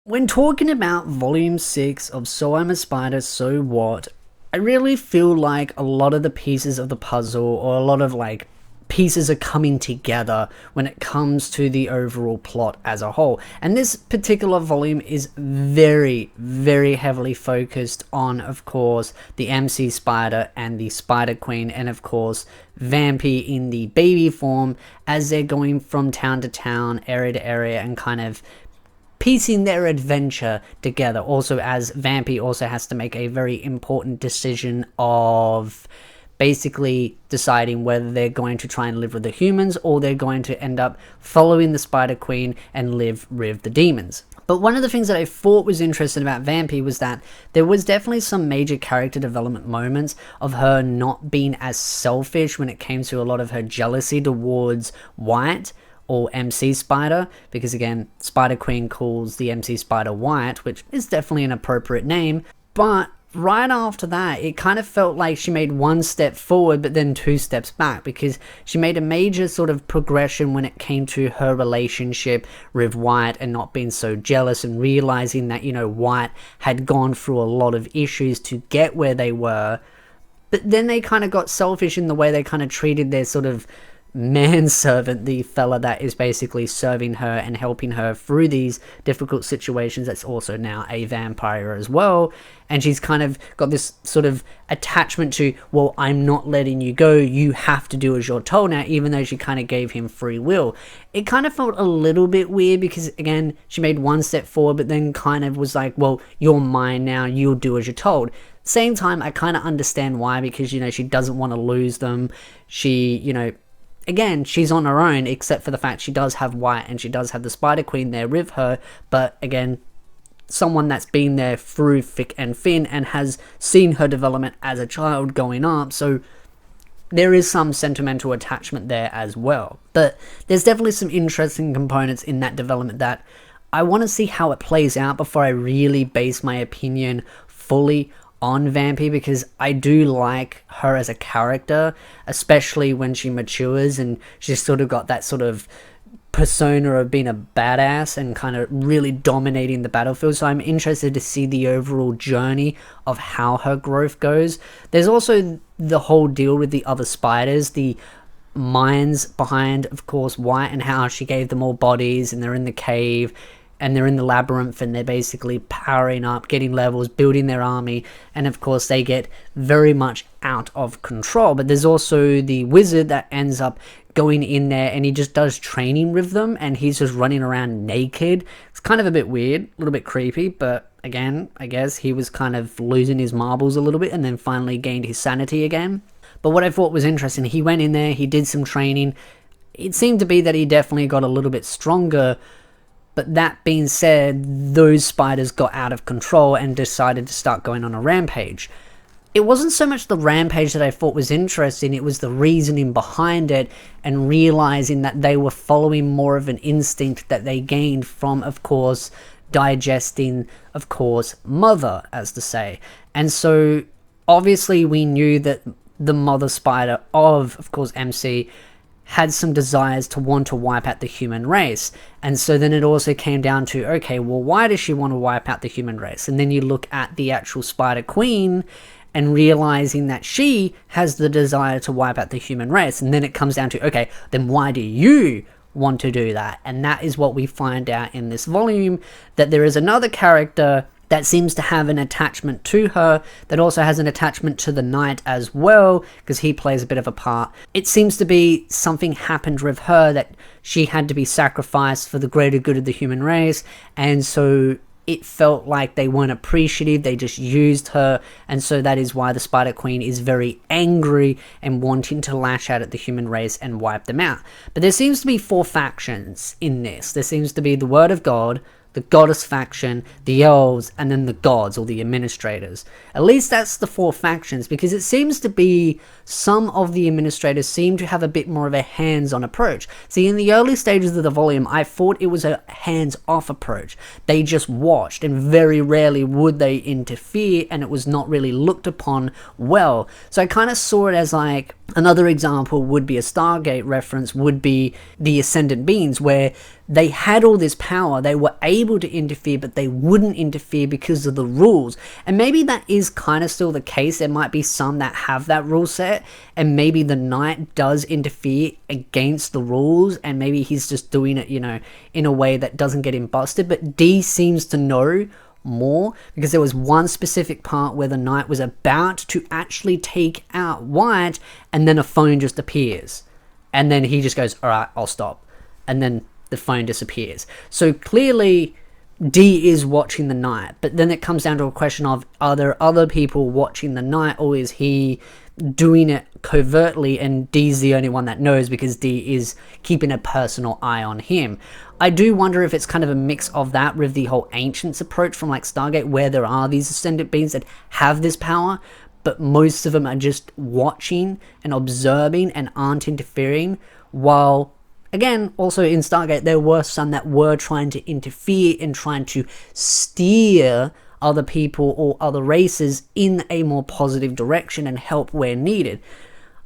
When talking about Volume 6 of So I'm a Spider, So What, I really feel like a lot of the pieces of the puzzle, or a lot of pieces are coming together when it comes to the overall plot as a whole. And this particular volume is very, very heavily focused on, of course, the MC Spider and the Spider Queen, and of course, Vampy in the baby form, as they're going from town to town, area to area, and kind of piecing their adventure together. Also, as Vampy also has to make a very important decision of basically deciding whether they're going to try and live with the humans, or they're going to end up following the Spider Queen and live with the demons. But one of the things that I thought was interesting about Vampy was that there was definitely some major character development moments of her not being as selfish when it came to a lot of her jealousy towards White, or MC Spider, because again, Spider Queen calls the MC Spider White, which is definitely an appropriate name. But right after that, it kind of felt like she made one step forward but then two steps back, because she made a major sort of progression when it came to her relationship with White and not being so jealous, and realizing that, White had gone through a lot of issues to get where they were. But then they kind of got selfish in the way they kind of treated their sort of manservant, the fella that is basically serving her and helping her through these difficult situations, that's also now a vampire as well. And she's kind of got this sort of attachment to, well, I'm not letting you go, you have to do as you're told now, even though she kind of gave him free will. It kind of felt a little bit weird, because again, she made one step forward but then kind of was like, well, you're mine now, you'll do as you're told. Same time, I kind of understand why, because she doesn't want to lose them. She again, she's on her own, except for the fact she does have White and she does have the Spider Queen there with her. But again, someone that's been there through thick and thin and has seen her development as a child going up. So there is some sentimental attachment there as well. But there's definitely some interesting components in that development that I want to see how it plays out before I really base my opinion fully on Vampy, because I do like her as a character, especially when she matures and she's sort of got that sort of persona of being a badass and kind of really dominating the battlefield. So I'm interested to see the overall journey of how her growth goes. There's also the whole deal with the other spiders, the minds behind, of course, White, and how she gave them all bodies, and they're in the cave and they're in the labyrinth, and they're basically powering up, getting levels, building their army, and of course they get very much out of control. But there's also the wizard that ends up going in there, and he just does training with them, and he's just running around naked. It's kind of a bit weird, a little bit creepy, but again, I guess he was kind of losing his marbles a little bit and then finally gained his sanity again. But what I thought was interesting, he went in there, he did some training. It seemed to be that he definitely got a little bit stronger. But that being said, those spiders got out of control and decided to start going on a rampage. It wasn't so much the rampage that I thought was interesting, it was the reasoning behind it, and realizing that they were following more of an instinct that they gained from, of course, digesting, of course, Mother, as to say. And so, obviously, we knew that the Mother Spider of course, MC, had some desires to want to wipe out the human race. And so then it also came down to, okay, well, why does she want to wipe out the human race? And then you look at the actual Spider Queen and realizing that she has the desire to wipe out the human race. And then it comes down to, okay, then why do you want to do that? And that is what we find out in this volume, that there is another character that seems to have an attachment to her, that also has an attachment to the Knight as well, because he plays a bit of a part. It seems to be something happened with her, that she had to be sacrificed for the greater good of the human race, and so it felt like they weren't appreciative, they just used her, and so that is why the Spider Queen is very angry and wanting to lash out at the human race and wipe them out. But there seems to be 4 factions in this. There seems to be the Word of God, the Goddess faction, the Elves, and then the Gods, or the Administrators. At least that's the 4 factions, because it seems to be some of the Administrators seem to have a bit more of a hands-on approach. See, in the early stages of the volume, I thought it was a hands-off approach. They just watched, and very rarely would they interfere, and it was not really looked upon well. So I kind of saw it as like, another example would be a Stargate reference, would be the Ascendant Beings, where they had all this power, they were able to interfere, but they wouldn't interfere because of the rules. And maybe that is kind of still the case. There might be some that have that rule set, and maybe the knight does interfere against the rules, and maybe he's just doing it, you know, in a way that doesn't get him busted. But Dee seems to know more, because there was one specific part where the knight was about to actually take out White, and then a phone just appears, and then he just goes, all right, I'll stop, and then the phone disappears. So clearly Dee is watching the knight, but then it comes down to a question of, are there other people watching the knight, or is he doing it covertly and Dee's the only one that knows because Dee is keeping a personal eye on him? I do wonder if it's kind of a mix of that with the whole Ancients approach from like Stargate, where there are these ascendant beings that have this power, but most of them are just watching and observing and aren't interfering, while again, also in Stargate, there were some that were trying to interfere and trying to steer other people or other races in a more positive direction and help where needed.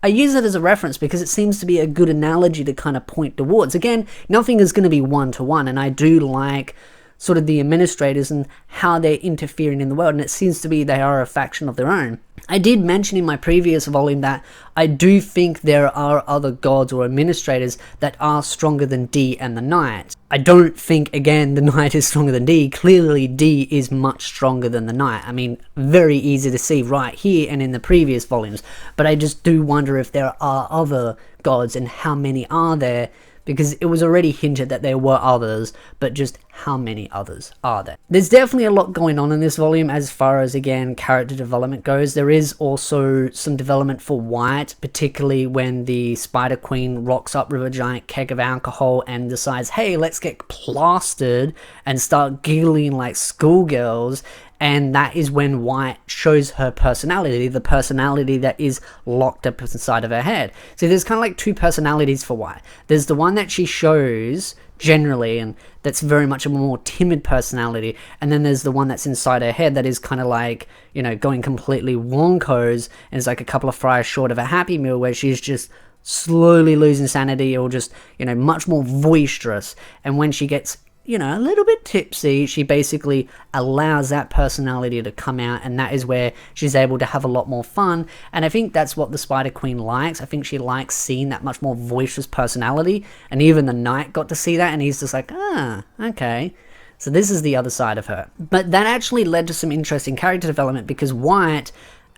I use it as a reference because it seems to be a good analogy to kind of point towards. Again, nothing is going to be one-to-one, and I do like sort of the administrators and how they're interfering in the world, and it seems to be they are a faction of their own. I did mention in my previous volume that I do think there are other gods or administrators that are stronger than Dee and the Knight. I don't think, again, the Knight is stronger than Dee. Clearly, Dee is much stronger than the Knight. I mean, very easy to see right here and in the previous volumes. But I just do wonder if there are other gods and how many are there, because it was already hinted that there were others, but just how many others are there? There's definitely a lot going on in this volume as far as, again, character development goes. There is also some development for White, particularly when the Spider Queen rocks up with a giant keg of alcohol and decides, hey, let's get plastered and start giggling like schoolgirls. And that is when White shows her personality, the personality that is locked up inside of her head. So there's kind of like two personalities for White. There's the one that she shows generally, and that's very much a more timid personality. And then there's the one that's inside her head that is kind of like, you know, going completely wonkos, and it's like a couple of fries short of a Happy Meal, where she's just slowly losing sanity, or just, you know, much more boisterous. And when she gets, you know, a little bit tipsy, she basically allows that personality to come out, and that is where she's able to have a lot more fun. And I think that's what the Spider Queen likes. I think she likes seeing that much more boisterous personality, and even the Knight got to see that, and he's just like, ah, okay. So this is the other side of her. But that actually led to some interesting character development, because White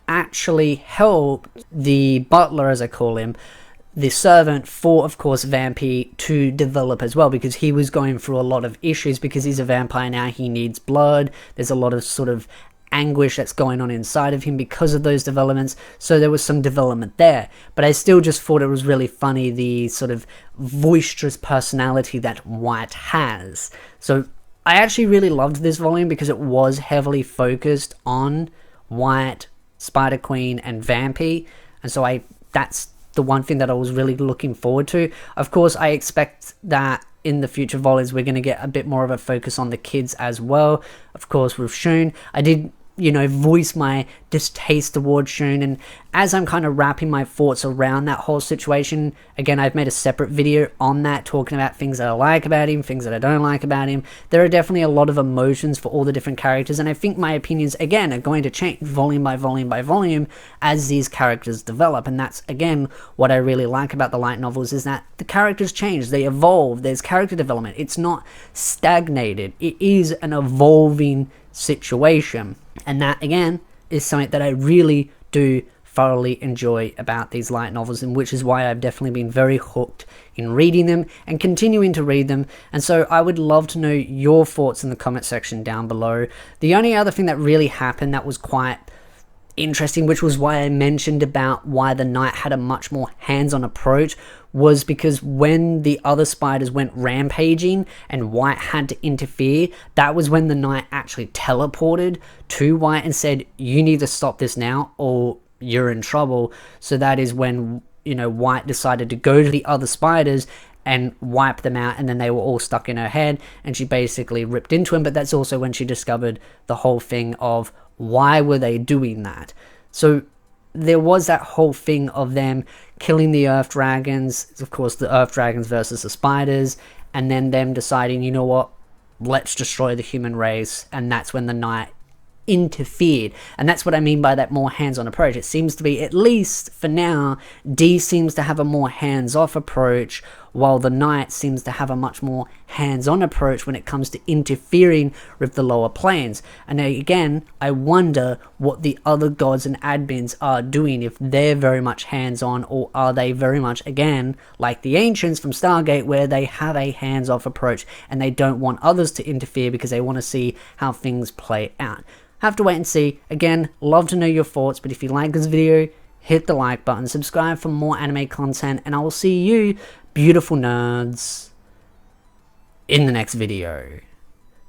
actually helped the butler, as I call him, the servant for, of course, Vampy to develop as well, because he was going through a lot of issues. Because he's a vampire now, he needs blood. There's a lot of sort of anguish that's going on inside of him because of those developments. So there was some development there. But I still just thought it was really funny, the sort of boisterous personality that White has. So I actually really loved this volume because it was heavily focused on White, Spider Queen, and Vampy. And so that's the one thing that I was really looking forward to. Of course, I expect that in the future volumes we're going to get a bit more of a focus on the kids as well. Of course, with Shun, I did, you know, voice my distaste towards Shun, and as I'm kind of wrapping my thoughts around that whole situation, again, I've made a separate video on that, talking about things that I like about him, things that I don't like about him. There are definitely a lot of emotions for all the different characters, and I think my opinions, again, are going to change volume by volume by volume as these characters develop. And that's, again, what I really like about the light novels, is that the characters change, they evolve, there's character development. It's not stagnated, it is an evolving situation. And that, again, is something that I really do thoroughly enjoy about these light novels, and which is why I've definitely been very hooked in reading them and continuing to read them. And so I would love to know your thoughts in the comment section down below. The only other thing that really happened that was quite interesting, which was why I mentioned about why the Knight had a much more hands-on approach, was because when the other spiders went rampaging and White had to interfere, that was when the Knight actually teleported to White and said, you need to stop this now or you're in trouble. So that is when, you know, White decided to go to the other spiders and wipe them out, and then they were all stuck in her head, and she basically ripped into him. But that's also when she discovered the whole thing of why were they doing that. So there was that whole thing of them killing the Earth Dragons, of course the Earth Dragons versus the spiders, and then them deciding, you know what, let's destroy the human race, and that's when the Knight interfered. And that's what I mean by that more hands-on approach. It seems to be, at least for now, D seems to have a more hands-off approach, while the Knight seems to have a much more hands-on approach when it comes to interfering with the lower planes. And again, I wonder what the other gods and admins are doing, if they're very much hands-on, or are they very much, again, like the Ancients from Stargate, where they have a hands-off approach and they don't want others to interfere because they want to see how things play out. Have to wait and see. Again, love to know your thoughts, but if you like this video, hit the like button, subscribe for more anime content, and I will see you, beautiful nerds, in the next video.